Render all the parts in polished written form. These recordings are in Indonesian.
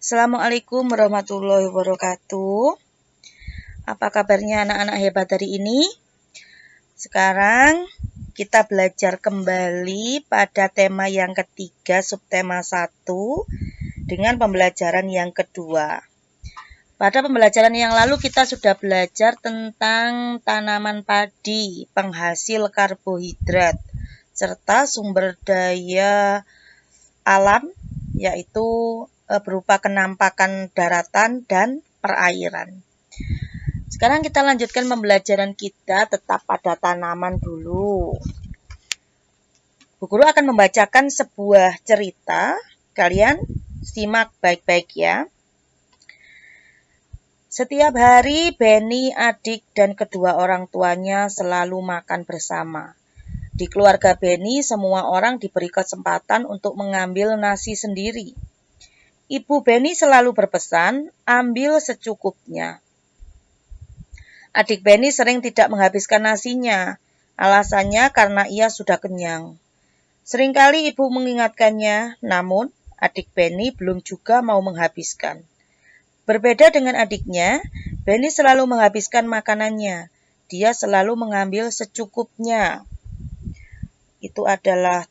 Assalamualaikum warahmatullahi wabarakatuh. Apa kabarnya anak-anak hebat hari ini? Sekarang kita belajar kembali pada tema yang ketiga, subtema 1, dengan pembelajaran yang kedua. Pada pembelajaran yang lalu kita sudah belajar tentang tanaman padi, penghasil karbohidrat, serta sumber daya alam, yaitu berupa kenampakan daratan dan perairan. Sekarang kita lanjutkan pembelajaran kita tetap pada tanaman dulu. Bu Guru akan membacakan sebuah cerita, kalian simak baik-baik ya. Setiap hari Benny, adik, dan kedua orang tuanya selalu makan bersama. Di keluarga Benny, semua orang diberi kesempatan untuk mengambil nasi sendiri. Ibu Benny selalu berpesan, ambil secukupnya. Adik Benny sering tidak menghabiskan nasinya, alasannya karena ia sudah kenyang. Seringkali ibu mengingatkannya, namun adik Benny belum juga mau menghabiskan. Berbeda dengan adiknya, Benny selalu menghabiskan makanannya. Dia selalu mengambil secukupnya. Itu adalah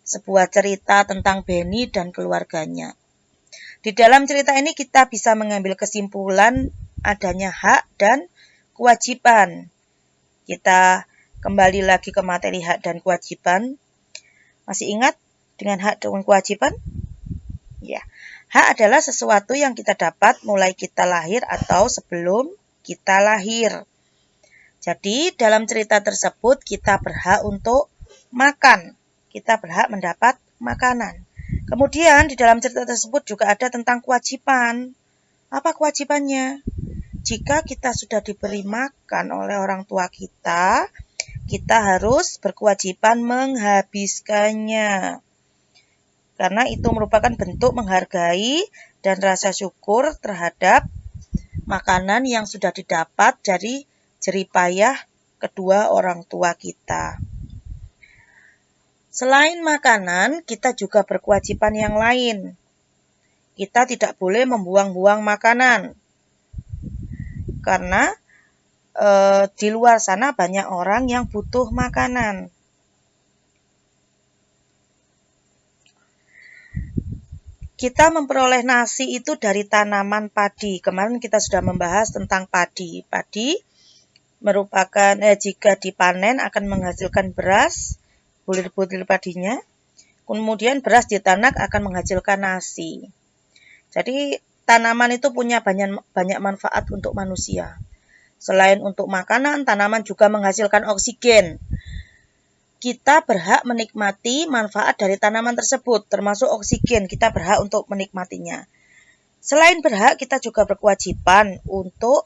sebuah cerita tentang Benny dan keluarganya. Di dalam cerita ini kita bisa mengambil kesimpulan adanya hak dan kewajiban. Kita kembali lagi ke materi hak dan kewajiban. Masih ingat dengan hak dan kewajiban? Ya. Hak adalah sesuatu yang kita dapat mulai kita lahir atau sebelum kita lahir. Jadi dalam cerita tersebut kita berhak untuk makan. Kita berhak mendapat makanan. Kemudian di dalam cerita tersebut juga ada tentang kewajiban. Apa kewajibannya? Jika kita sudah diberi makan oleh orang tua kita harus berkewajiban menghabiskannya. Karena itu merupakan bentuk menghargai dan rasa syukur terhadap makanan yang sudah didapat dari jerih payah kedua orang tua kita. Selain makanan, kita juga berkewajiban yang lain. Kita tidak boleh membuang-buang makanan. Karena di luar sana banyak orang yang butuh makanan. Kita memperoleh nasi itu dari tanaman padi. Kemarin kita sudah membahas tentang padi. Padi merupakan jika dipanen akan menghasilkan beras, bulir-bulir padinya. Kemudian beras ditanak akan menghasilkan nasi. Jadi tanaman itu punya banyak manfaat untuk manusia. Selain untuk makanan, tanaman juga menghasilkan oksigen. Kita berhak menikmati manfaat dari tanaman tersebut, termasuk oksigen. Kita berhak untuk menikmatinya. Selain berhak, kita juga berkewajiban untuk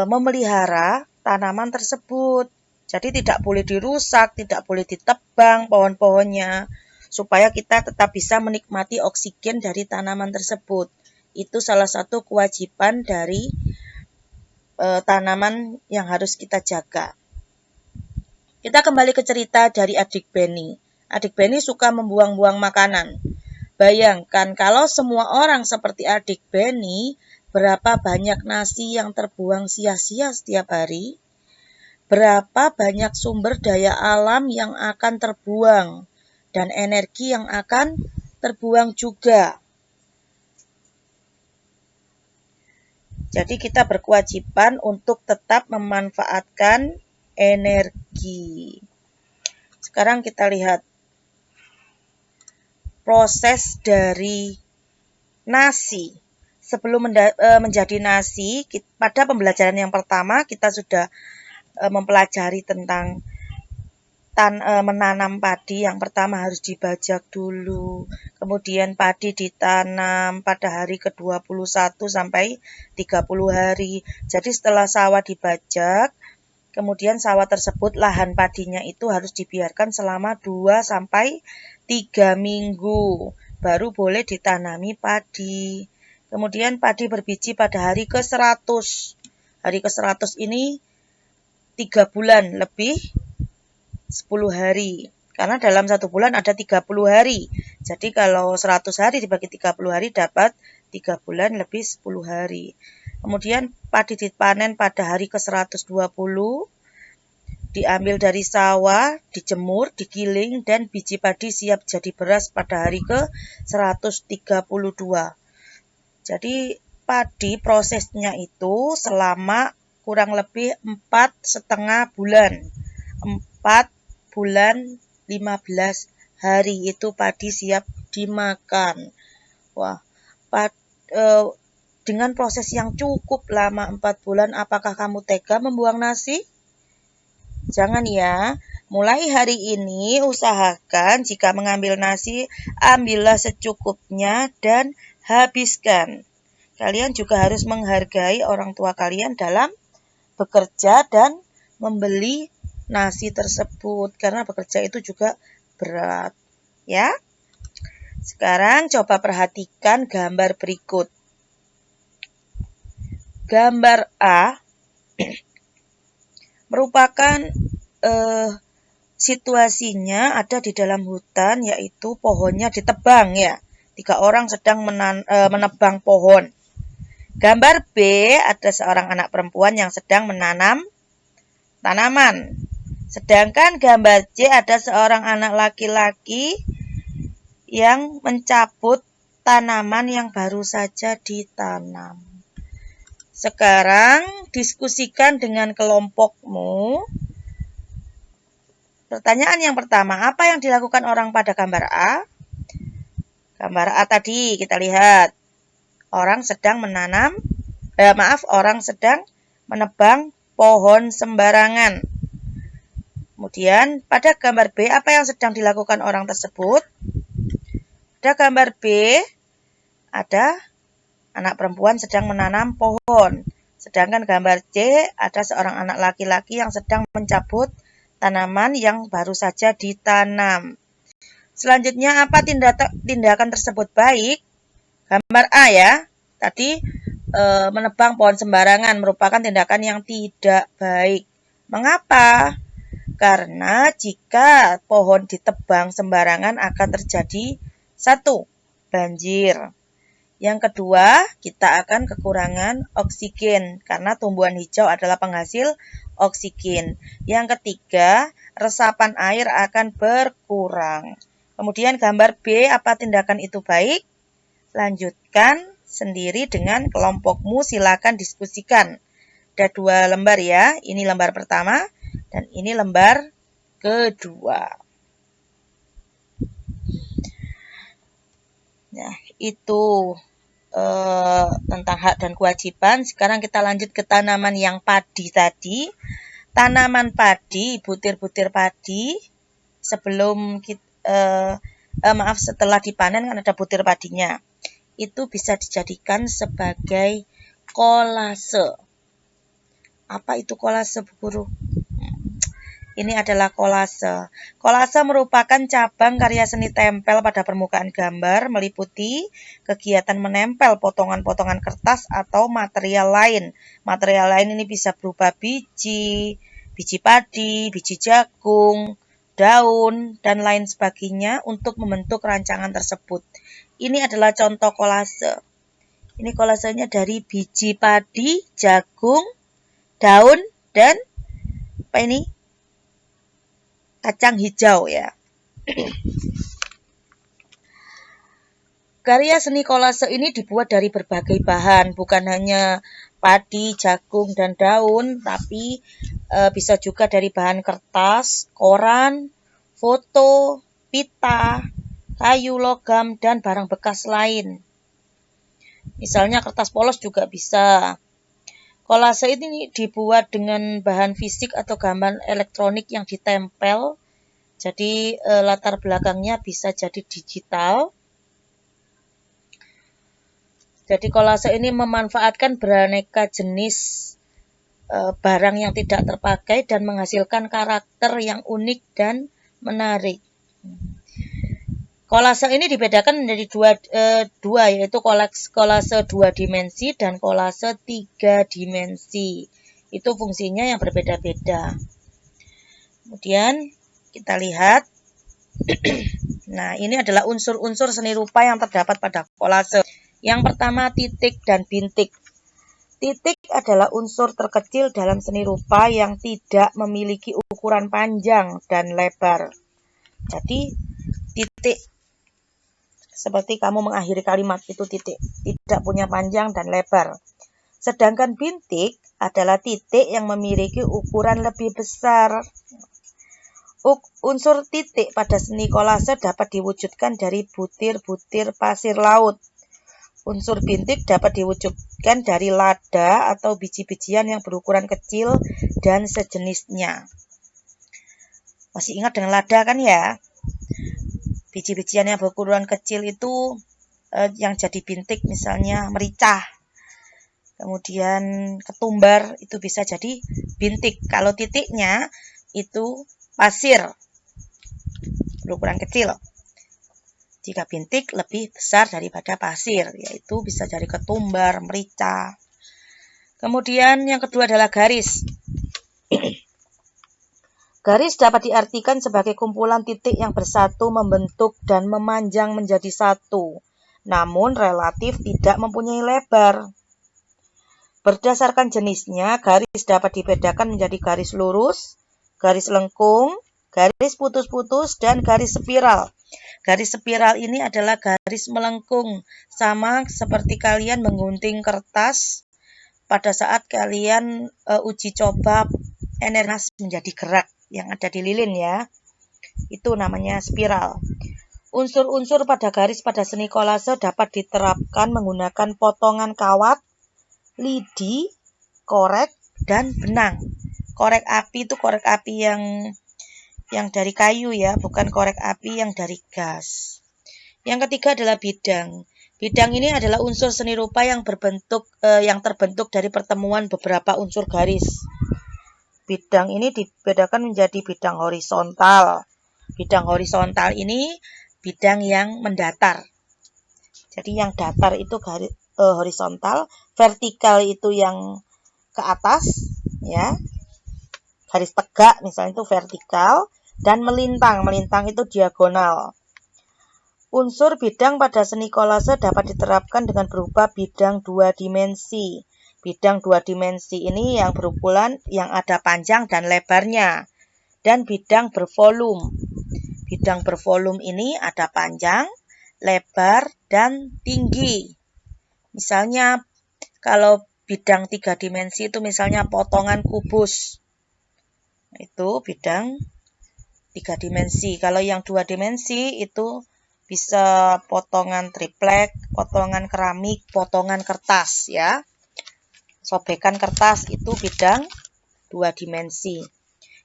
memelihara tanaman tersebut. Jadi tidak boleh dirusak, tidak boleh ditebang pohon-pohonnya, supaya kita tetap bisa menikmati oksigen dari tanaman tersebut. Itu salah satu kewajiban dari tanaman yang harus kita jaga. Kita kembali ke cerita dari adik Benny. Adik Benny suka membuang-buang makanan. Bayangkan kalau semua orang seperti adik Benny, berapa banyak nasi yang terbuang sia-sia setiap hari? Berapa banyak sumber daya alam yang akan terbuang dan energi yang akan terbuang juga. Jadi kita berkewajiban untuk tetap memanfaatkan energi. Sekarang kita lihat proses dari nasi. Sebelum menjadi nasi, pada pembelajaran yang pertama kita sudah mempelajari tentang menanam padi. Yang pertama harus dibajak dulu. Kemudian padi ditanam pada hari ke-21 sampai 30 hari. Jadi setelah sawah dibajak, kemudian sawah tersebut lahan padinya itu harus dibiarkan selama 2 sampai 3 minggu. Baru boleh ditanami padi. Kemudian padi berbiji pada hari ke-100. Hari ke-100 ini 3 bulan lebih 10 hari. Karena dalam 1 bulan ada 30 hari. Jadi kalau 100 hari dibagi 30 hari dapat 3 bulan lebih 10 hari. Kemudian padi dipanen pada hari ke-120, diambil dari sawah, dijemur, digiling, dan biji padi siap jadi beras pada hari ke-132. Jadi padi prosesnya itu selama kurang lebih 4,5 bulan. 4 bulan 15 hari itu padi siap dimakan. Wah, dengan proses yang cukup lama 4 bulan, apakah kamu tega membuang nasi? Jangan ya. Mulai hari ini usahakan jika mengambil nasi, ambillah secukupnya dan habiskan. Kalian juga harus menghargai orang tua kalian dalam bekerja dan membeli nasi tersebut, karena bekerja itu juga berat, ya. Sekarang coba perhatikan gambar berikut. Gambar A merupakan situasinya ada di dalam hutan, yaitu pohonnya ditebang ya. 3 orang sedang menebang pohon. Gambar B ada seorang anak perempuan yang sedang menanam tanaman. Sedangkan gambar C ada seorang anak laki-laki yang mencabut tanaman yang baru saja ditanam. Sekarang diskusikan dengan kelompokmu. Pertanyaan yang pertama, apa yang dilakukan orang pada gambar A? Gambar A tadi kita lihat, orang sedang menebang pohon sembarangan. Kemudian pada gambar B, apa yang sedang dilakukan orang tersebut? Pada gambar B, ada anak perempuan sedang menanam pohon. Sedangkan gambar C, ada seorang anak laki-laki yang sedang mencabut tanaman yang baru saja ditanam. Selanjutnya, apa tindakan tersebut baik? Gambar A ya, tadi menebang pohon sembarangan merupakan tindakan yang tidak baik. Mengapa? Karena jika pohon ditebang sembarangan akan terjadi 1. Banjir. Yang kedua, kita akan kekurangan oksigen karena tumbuhan hijau adalah penghasil oksigen. Yang ketiga, resapan air akan berkurang. Kemudian gambar B, apa tindakan itu baik? Lanjutkan sendiri dengan kelompokmu, silakan diskusikan. Ada 2 lembar ya, ini lembar pertama dan ini lembar kedua. Nah, itu tentang hak dan kewajiban. Sekarang kita lanjut ke tanaman yang padi tadi. Tanaman padi, butir-butir padi, setelah dipanen kan ada butir padinya. Itu bisa dijadikan sebagai kolase. Apa itu kolase, Bu Guru? Ini adalah kolase. Kolase merupakan cabang karya seni tempel pada permukaan gambar, meliputi kegiatan menempel potongan-potongan kertas atau material lain. Material lain ini bisa berupa biji padi, biji jagung, daun, dan lain sebagainya untuk membentuk rancangan tersebut. Ini adalah contoh kolase. Ini kolasenya dari biji padi, jagung, daun, dan apa ini? Kacang hijau ya. Karya seni kolase ini dibuat dari berbagai bahan, bukan hanya padi, jagung, dan daun, tapi bisa juga dari bahan kertas, koran, foto, pita, kayu, logam, dan barang bekas lain. Misalnya kertas polos juga bisa. Kolase ini dibuat dengan bahan fisik atau gambar elektronik yang ditempel. Jadi latar belakangnya bisa jadi digital. Jadi kolase ini memanfaatkan beraneka jenis barang yang tidak terpakai dan menghasilkan karakter yang unik dan menarik. Kolase ini dibedakan menjadi dua yaitu kolase 2 dimensi dan kolase 3 dimensi. Itu fungsinya yang berbeda-beda. Kemudian kita lihat Nah, ini adalah unsur-unsur seni rupa yang terdapat pada kolase. Yang pertama, titik dan bintik. Titik adalah unsur terkecil dalam seni rupa yang tidak memiliki ukuran panjang dan lebar. Jadi, titik seperti kamu mengakhiri kalimat itu titik, tidak punya panjang dan lebar. Sedangkan bintik adalah titik yang memiliki ukuran lebih besar. Unsur titik pada seni kolase dapat diwujudkan dari butir-butir pasir laut. Unsur bintik dapat diwujudkan dari lada atau biji-bijian yang berukuran kecil dan sejenisnya. Masih ingat dengan lada kan ya? Biji-bijian yang berukuran kecil itu yang jadi bintik, misalnya merica. Kemudian ketumbar itu bisa jadi bintik. Kalau titiknya itu pasir berukuran kecil. Jika bintik lebih besar daripada pasir, yaitu bisa dari ketumbar, merica. Kemudian yang kedua adalah garis. Garis dapat diartikan sebagai kumpulan titik yang bersatu, membentuk, dan memanjang menjadi satu, namun relatif tidak mempunyai lebar. Berdasarkan jenisnya, garis dapat dibedakan menjadi garis lurus, garis lengkung, garis putus-putus, dan garis spiral. Garis spiral ini adalah garis melengkung, sama seperti kalian menggunting kertas pada saat kalian uji coba energi menjadi gerak yang ada di lilin ya. Itu namanya spiral. Unsur-unsur pada garis pada seni kolase dapat diterapkan menggunakan potongan kawat, lidi, korek, dan benang. Korek api itu korek api yang dari kayu ya, bukan korek api yang dari gas. Yang ketiga adalah bidang. Bidang ini adalah unsur seni rupa yang terbentuk dari pertemuan beberapa unsur garis. Bidang ini dibedakan menjadi bidang horizontal. Bidang horizontal ini bidang yang mendatar. Jadi yang datar itu garis horizontal, vertikal itu yang ke atas ya. Garis tegak misalnya itu vertikal, dan melintang itu diagonal. Unsur bidang pada seni kolase dapat diterapkan dengan berupa bidang dua dimensi. Bidang dua dimensi ini yang berukuran yang ada panjang dan lebarnya. Dan bidang bervolum. Bidang bervolum ini ada panjang, lebar, dan tinggi. Misalnya kalau bidang 3 dimensi itu misalnya potongan kubus. Itu bidang 3 dimensi. Kalau yang 2 dimensi itu bisa potongan triplek, potongan keramik, potongan kertas ya. Sobekan kertas itu bidang 2 dimensi.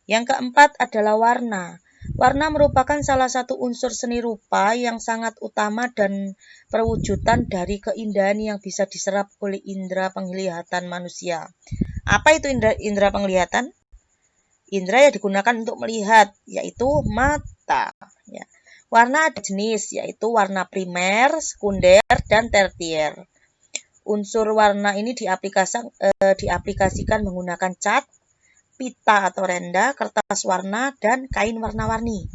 Yang keempat adalah warna. Warna merupakan salah satu unsur seni rupa yang sangat utama dan perwujudan dari keindahan yang bisa diserap oleh indera penglihatan manusia. Apa itu indera penglihatan? Indera yang digunakan untuk melihat, yaitu mata. Ya. Warna ada jenis, yaitu warna primer, sekunder, dan tersier. Unsur warna ini diaplikasikan menggunakan cat, pita atau renda, kertas warna, dan kain warna-warni.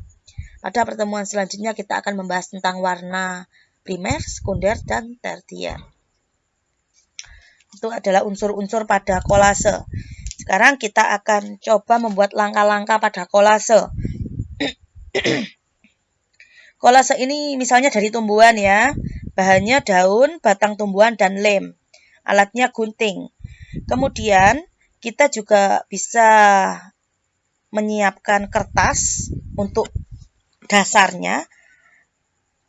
Pada pertemuan selanjutnya kita akan membahas tentang warna primer, sekunder, dan tersier. Itu adalah unsur-unsur pada kolase. Sekarang kita akan coba membuat langkah-langkah pada kolase. Kolase ini misalnya dari tumbuhan ya. Bahannya daun, batang tumbuhan, dan lem. Alatnya gunting. Kemudian kita juga bisa menyiapkan kertas untuk dasarnya.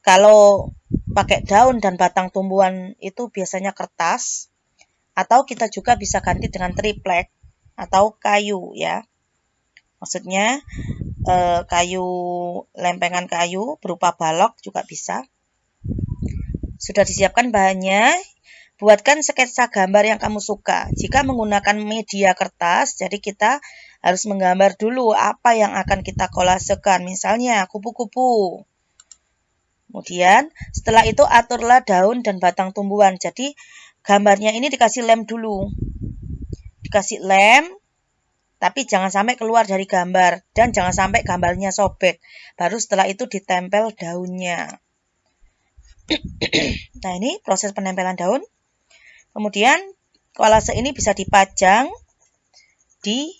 Kalau pakai daun dan batang tumbuhan itu biasanya kertas. Atau kita juga bisa ganti dengan triplek atau kayu ya. Maksudnya kayu, lempengan kayu berupa balok juga bisa. Sudah disiapkan bahannya. Buatkan sketsa gambar yang kamu suka. Jika menggunakan media kertas, jadi kita harus menggambar dulu apa yang akan kita kolasekan. Misalnya kupu-kupu. Kemudian setelah itu aturlah daun dan batang tumbuhan. Jadi gambarnya ini dikasih lem dulu. Dikasih lem, Tapi jangan sampai keluar dari gambar dan jangan sampai gambarnya sobek. Baru setelah itu ditempel daunnya. Nah, ini proses penempelan daun. Kemudian kolase ini bisa dipajang di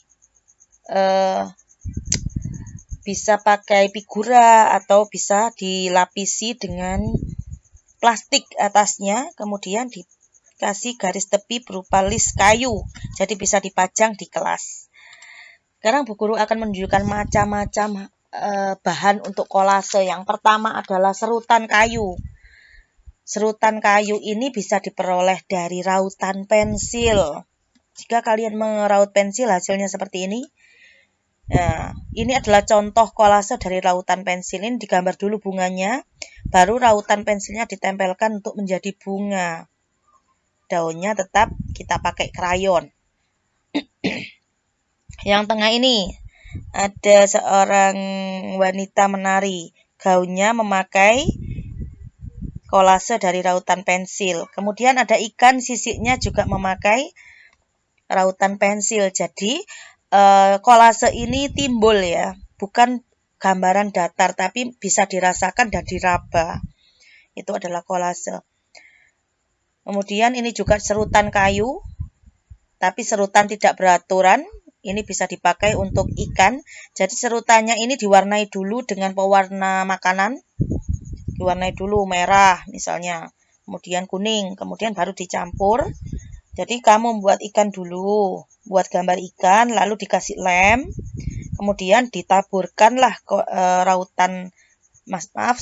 bisa pakai figura atau bisa dilapisi dengan plastik atasnya, kemudian dikasih garis tepi berupa list kayu, jadi bisa dipajang di kelas. Sekarang Bu Guru akan menunjukkan macam-macam bahan untuk kolase. Yang pertama adalah serutan kayu. Serutan kayu ini bisa diperoleh dari rautan pensil. Jika kalian meraut pensil, hasilnya seperti ini. Nah, ini adalah contoh kolase dari rautan pensil. Ini digambar dulu bunganya, baru rautan pensilnya ditempelkan untuk menjadi bunga. Daunnya tetap kita pakai krayon. Yang tengah ini ada seorang wanita menari. Gaunnya memakai kolase dari rautan pensil. Kemudian ada ikan, sisiknya juga memakai rautan pensil. Jadi kolase ini timbul ya, bukan gambaran datar, tapi bisa dirasakan dan diraba. Itu adalah kolase. Kemudian ini juga serutan kayu, tapi serutan tidak beraturan. Ini bisa dipakai untuk ikan. Jadi serutannya ini diwarnai dulu dengan pewarna makanan. Diwarnai dulu merah misalnya, kemudian kuning, kemudian baru dicampur. Jadi kamu membuat ikan dulu, buat gambar ikan, lalu dikasih lem, kemudian ditaburkanlah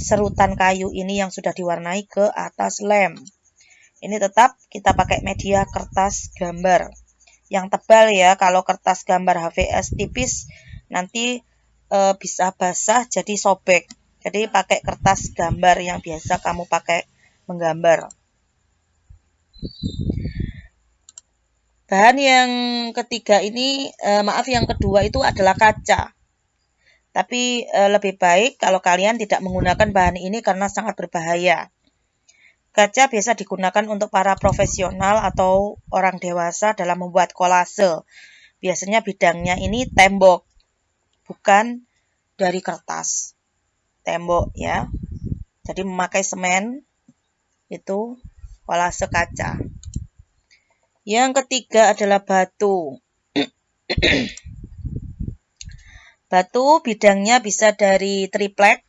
serutan kayu ini yang sudah diwarnai ke atas lem. Ini tetap kita pakai media kertas gambar yang tebal ya. Kalau kertas gambar HVS tipis nanti bisa basah jadi sobek. Jadi pakai kertas gambar yang biasa kamu pakai menggambar. Bahan yang ketiga ini, yang kedua itu adalah kaca. Tapi lebih baik kalau kalian tidak menggunakan bahan ini karena sangat berbahaya. Kaca biasa digunakan untuk para profesional atau orang dewasa dalam membuat kolase. Biasanya bidangnya ini tembok, bukan dari kertas. Tembok ya. Jadi memakai semen itu kolase kaca. Yang ketiga adalah batu. Batu bidangnya bisa dari triplek.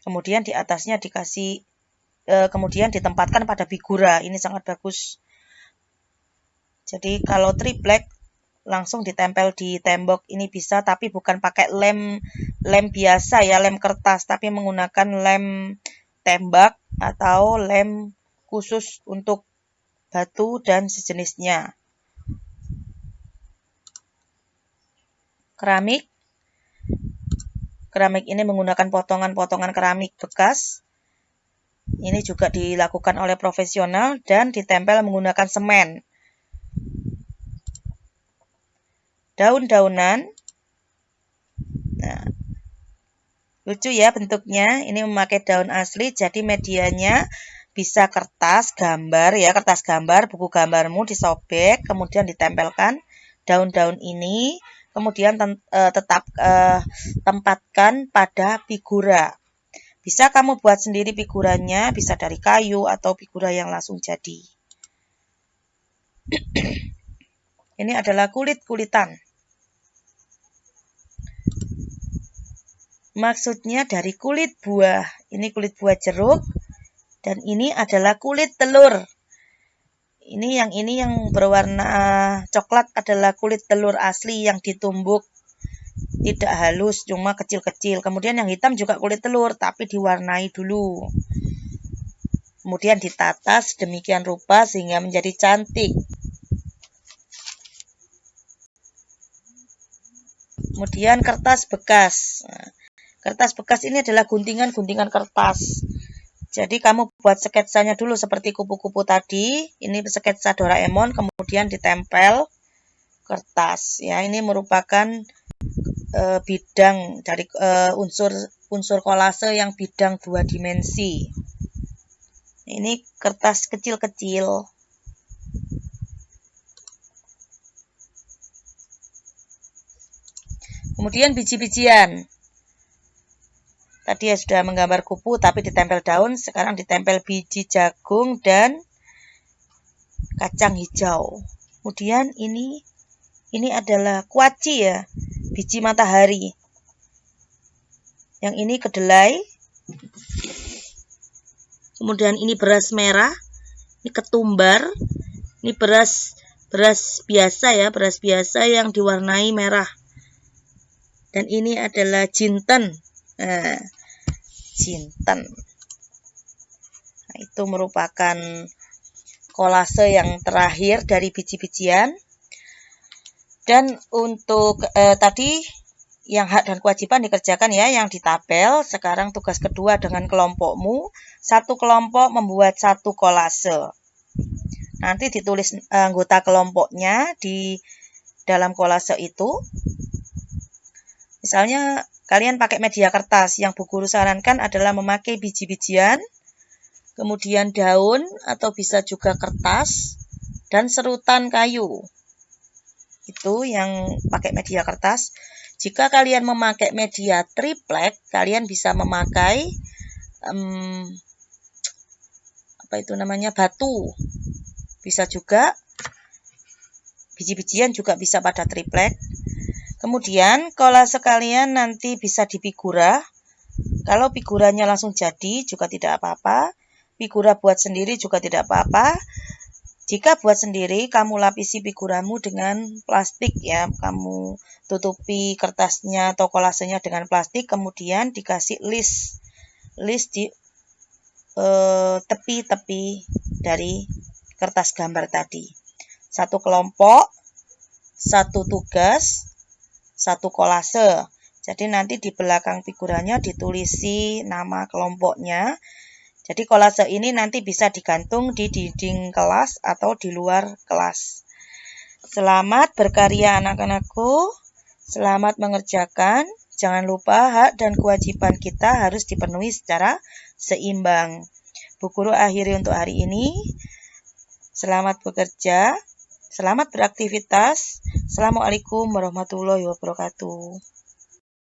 Kemudian di atasnya dikasih, kemudian ditempatkan pada figura. Ini sangat bagus. Jadi kalau triplek langsung ditempel di tembok ini bisa, tapi bukan pakai lem biasa ya, lem kertas, tapi menggunakan lem tembak atau lem khusus untuk batu dan sejenisnya. Keramik. Keramik ini menggunakan potongan-potongan keramik bekas. Ini juga dilakukan oleh profesional dan ditempel menggunakan semen. Daun-daunan. Nah, lucu ya bentuknya. Ini memakai daun asli, jadi medianya bisa kertas gambar ya, kertas gambar, buku gambarmu disobek, kemudian ditempelkan daun-daun ini. Kemudian tempatkan pada figura. Bisa kamu buat sendiri figuranya, bisa dari kayu atau figura yang langsung jadi. Ini adalah kulit-kulitan. Maksudnya dari kulit buah. Ini kulit buah jeruk dan ini adalah kulit telur. Ini yang berwarna coklat adalah kulit telur asli yang ditumbuk, tidak halus, cuma kecil-kecil. Kemudian yang hitam juga kulit telur, tapi diwarnai dulu. Kemudian ditata sedemikian rupa sehingga menjadi cantik. Kemudian kertas bekas. Nah, kertas bekas ini adalah guntingan-guntingan kertas. Jadi kamu buat sketsanya dulu seperti kupu-kupu tadi. Ini sketsa Doraemon, kemudian ditempel kertas. Ya, ini merupakan bidang dari unsur kolase yang bidang 2 dimensi. Ini kertas kecil-kecil. Kemudian biji-bijian. Tadi ya sudah menggambar kupu tapi ditempel daun, sekarang ditempel biji jagung dan kacang hijau. Kemudian ini adalah kuaci ya, biji matahari. Yang ini kedelai. Kemudian ini beras merah, ini ketumbar, ini beras biasa ya, beras biasa yang diwarnai merah. Dan ini adalah jinten. Jinten. Nah, itu merupakan kolase yang terakhir dari biji-bijian. Dan untuk tadi yang hak dan kewajiban dikerjakan ya, yang ditapel. Sekarang tugas kedua dengan kelompokmu. Satu kelompok membuat satu kolase. Nanti ditulis anggota kelompoknya di dalam kolase itu. Misalnya kalian pakai media kertas, yang Bu Guru sarankan adalah memakai biji-bijian, kemudian daun atau bisa juga kertas, dan serutan kayu. Itu yang pakai media kertas. Jika kalian memakai media triplek, kalian bisa memakai batu. Bisa juga biji-bijian juga bisa pada triplek. Kemudian kolase sekalian nanti bisa dipigura. Kalau figuranya langsung jadi juga tidak apa-apa. Figura buat sendiri juga tidak apa-apa. Jika buat sendiri, kamu lapisi figuramu dengan plastik ya. Kamu tutupi kertasnya atau kolasenya dengan plastik, kemudian dikasih list di tepi-tepi dari kertas gambar tadi. Satu kelompok, satu tugas, satu kolase. Jadi nanti di belakang figurannya ditulisi nama kelompoknya. Jadi kolase ini nanti bisa digantung di dinding kelas atau di luar kelas. Selamat berkarya anak-anakku. Selamat mengerjakan. Jangan lupa hak dan kewajiban kita harus dipenuhi secara seimbang. Bu Guru akhiri untuk hari ini. Selamat bekerja. Selamat beraktivitas. Assalamualaikum warahmatullahi wabarakatuh.